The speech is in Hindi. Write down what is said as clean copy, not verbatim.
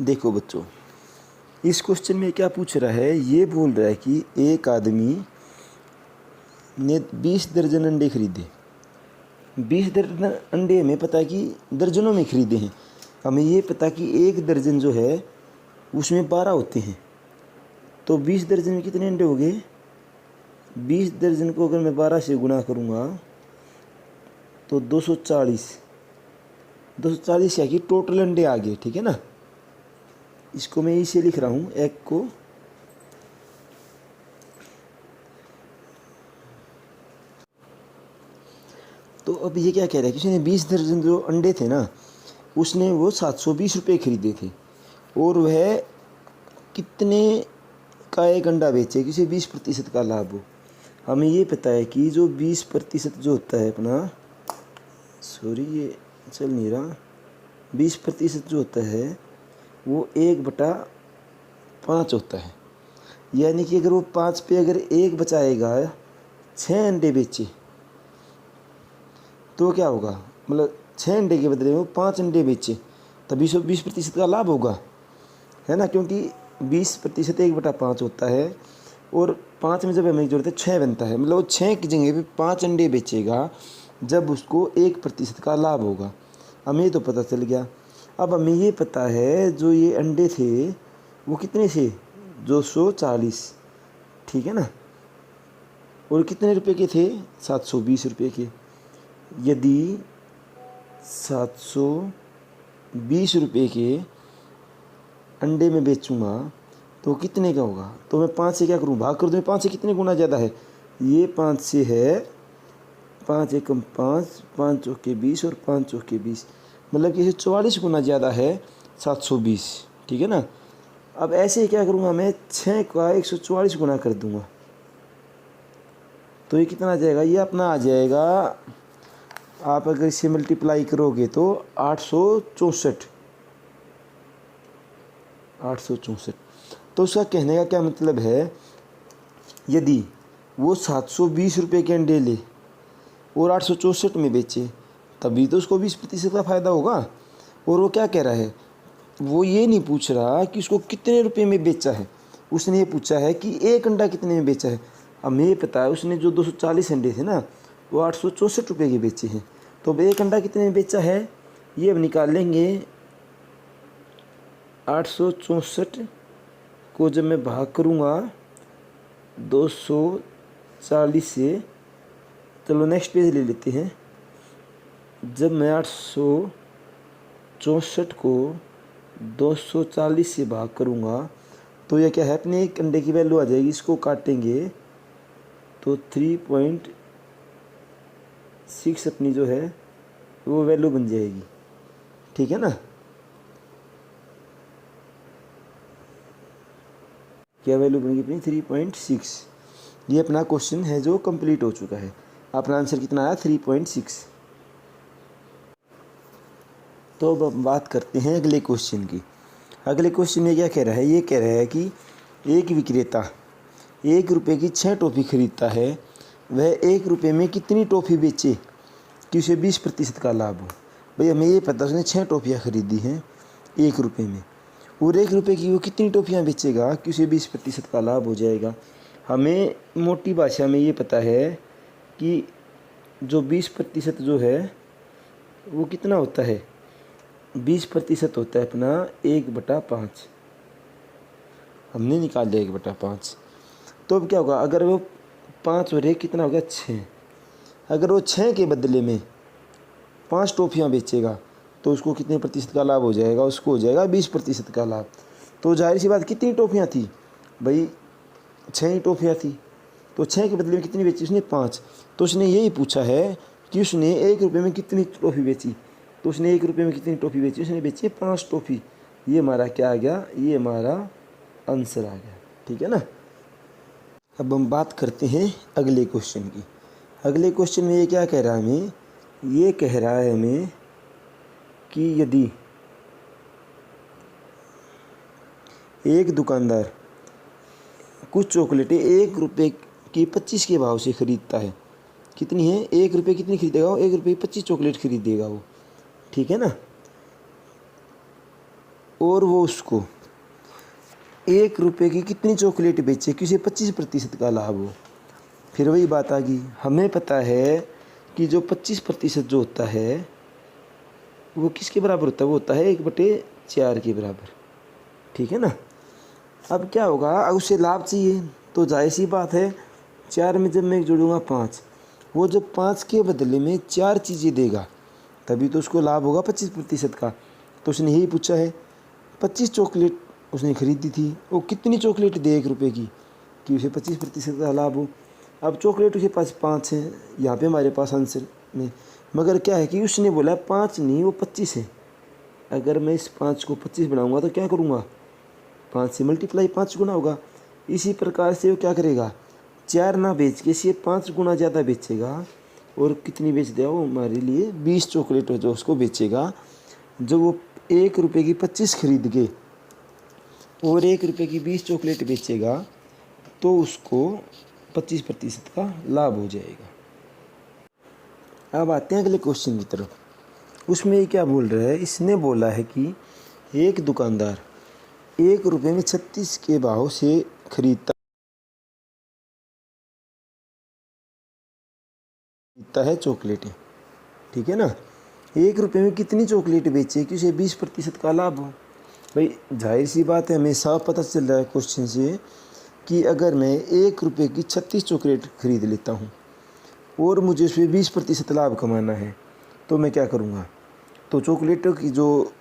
देखो बच्चों, इस क्वेश्चन में क्या पूछ रहा है, ये बोल रहा है कि एक आदमी ने 20 दर्जन अंडे खरीदे। 20 दर्जन अंडे हमें पता है कि दर्जनों में खरीदे हैं। हमें ये पता कि एक दर्जन जो है उसमें 12 होते हैं। तो 20 दर्जन में कितने अंडे हो गए? 20 दर्जन को अगर मैं 12 से गुणा करूँगा तो 240 क्या कि टोटल अंडे आ गए। ठीक है ना, इसको मैं इसे लिख रहा हूँ एक को। तो अब ये क्या कह रहा है कि उसने 20 दर्जन जो अंडे थे ना, उसने वो 720 रुपये खरीदे थे और वह कितने का एक अंडा बेचे कि उसे 20% का लाभ हो। हमें ये पता है कि जो 20% जो होता है अपना, सॉरी ये चल नहीं रहा, 20% जो होता है वो 1/5 होता है। यानी कि अगर वो 5 पे अगर 1 बचाएगा, 6 अंडे बेचे तो क्या होगा, मतलब 6 अंडे के बदले में वो 5 अंडे बेचे तभी 20% का लाभ होगा, है ना। क्योंकि 20% 1/5 होता है और 5 में जब हमें जरूरत है 6 बनता है, मतलब वो 6 की जगह पे 5 अंडे बेचेगा जब उसको 1% का लाभ होगा। हमें तो पता चल गया। अब हमें ये पता है जो ये अंडे थे वो कितने थे, 240, ठीक है ना, और कितने रुपए के थे, 720 रुपये के। यदि 720 रुपये के अंडे में बेचूंगा तो कितने का होगा, तो मैं 5 से क्या करूँ, भाग कर दूँ। 5 से कितने गुना ज़्यादा है, ये 5 से है, 5 एकम 5, 5 चौके 20 और 5 चौके 20, मतलब कि 44 गुना ज़्यादा है 720। ठीक है ना। अब ऐसे ही क्या करूँगा, मैं 6 का 144 गुना कर दूँगा तो ये कितना आ जाएगा, ये अपना आ जाएगा, आप अगर इसे मल्टीप्लाई करोगे तो 864। तो उसका कहने का क्या मतलब है, यदि वो 720 रुपये के अंडे ले और 864 में बेचे तभी तो उसको 20% का फ़ायदा होगा। और वो क्या कह रहा है, वो ये नहीं पूछ रहा कि उसको कितने रुपए में बेचा है, उसने ये पूछा है कि एक अंडा कितने में बेचा है। हमें ये पता है उसने जो 240 अंडे थे ना वो 864 रुपये के बेचे हैं, तो अब एक अंडा कितने में बेचा है ये अब निकाल लेंगे। 864 को जब मैं भाग करूँगा 240 से, चलो नेक्स्ट पेज ले लेते हैं। जब मैं 864 को 240 से भाग करूँगा तो यह क्या है, अपने एक अंडे की वैल्यू आ जाएगी, इसको काटेंगे तो 3.6 अपनी जो है वो वैल्यू बन जाएगी। ठीक है ना, क्या वैल्यू बनेगी अपनी 3.6। ये अपना क्वेश्चन है जो कंप्लीट हो चुका है। अपना आंसर कितना आया, 3.6। तो अब हम बात करते हैं अगले क्वेश्चन की। अगले क्वेश्चन में क्या कह रहा है, ये कह रहा है कि एक विक्रेता 1 रुपये की 6 टॉफ़ी खरीदता है, वह 1 रुपये में कितनी टॉफ़ी बेचे कि उसे 20% का लाभ हो। भाई हमें ये पता उसने 6 टॉफ़ियाँ खरीदी हैं 1 रुपये में, और 1 रुपये की वो कितनी टॉफ़ियाँ बेचेगा कि उसे 20% का लाभ हो जाएगा। हमें मोटी भाषा में ये पता है कि जो 20% जो है वो कितना होता है, 20% होता है अपना 1/5। हमने निकाल लिया 1/5। तो अब क्या होगा, अगर वो 5 और 1 कितना हो गया, 6। अगर वो 6 के बदले में 5 टॉफ़ियाँ बेचेगा तो उसको कितने प्रतिशत का लाभ हो जाएगा, उसको हो जाएगा 20% का लाभ। तो जाहिर सी बात, कितनी टॉफ़ियाँ थी भाई, 6 ही टॉफ़ियाँ थी, तो 6 के बदले में कितनी बेची उसने, 5। तो उसने यही पूछा है कि उसने 1 रुपये में कितनी टॉफ़ी बेची, तो उसने 1 रुपये में कितनी टॉफ़ी बेची, उसने बेची 5 टॉफ़ी। ये हमारा क्या आ गया, ये हमारा आंसर आ गया। ठीक है ना। अब हम बात करते हैं अगले क्वेश्चन की। अगले क्वेश्चन में ये क्या कह रहा है हमें, ये कह रहा है हमें कि यदि एक दुकानदार कुछ चॉकलेटें 1 रुपये की 25 के भाव से ख़रीदता है, कितनी है, 1 रुपये कितनी खरीदेगा वो, 1 रुपये की 25 चॉकलेट खरीदेगा वो। ठीक है ना। और वो उसको 1 रुपये की कितनी चॉकलेट बेचे कि उसे 25% का लाभ हो। फिर वही बात आ गई, हमें पता है कि जो 25% जो होता है वो किसके बराबर होता है, वो होता है 1/4 के बराबर, ठीक है ना। अब क्या होगा, अब उसे लाभ चाहिए तो जाहिर सी बात है 4 में जब मैं जोड़ूंगा 5, वो जब 5 के बदले में 4 चीज़ें देगा तभी तो उसको लाभ होगा 25% का। तो उसने यही पूछा है, 25 चॉकलेट उसने खरीदी थी, वो कितनी चॉकलेट दे 1 रुपये की कि उसे 25% का लाभ हो। अब चॉकलेट उसके पास 5 है, यहाँ पे हमारे पास आंसर में, मगर क्या है कि उसने बोला 5 नहीं वो 25 है। अगर मैं इस 5 को 25 बनाऊंगा तो क्या करूँगा, 5 से मल्टीप्लाई 5 गुना होगा। इसी प्रकार से वो क्या करेगा, 4 ना बेच के इसे 5 गुना ज़्यादा बेचेगा। और कितनी बेच देगा वो हमारे लिए, 20 चॉकलेट जो उसको बेचेगा। जब वो 1 रुपये की 25 खरीद के और 1 रुपये की 20 चॉकलेट बेचेगा तो उसको 25% का लाभ हो जाएगा। अब आते हैं अगले क्वेश्चन की तरफ। उसमें ये क्या बोल रहा है, इसने बोला है कि एक दुकानदार 1 रुपये में 36 के भाव से खरीदता है चॉकलेटें, ठीक है ना। 1 रुपये में कितनी चॉकलेट बेचे कि उसे 20% का लाभ हो। भाई जाहिर सी बात है, हमें साफ पता चल रहा है क्वेश्चन से कि अगर मैं 1 रुपये की 36 चॉकलेट खरीद लेता हूँ और मुझे उसमें 20% लाभ कमाना है तो मैं क्या करूँगा, तो चॉकलेटों की जो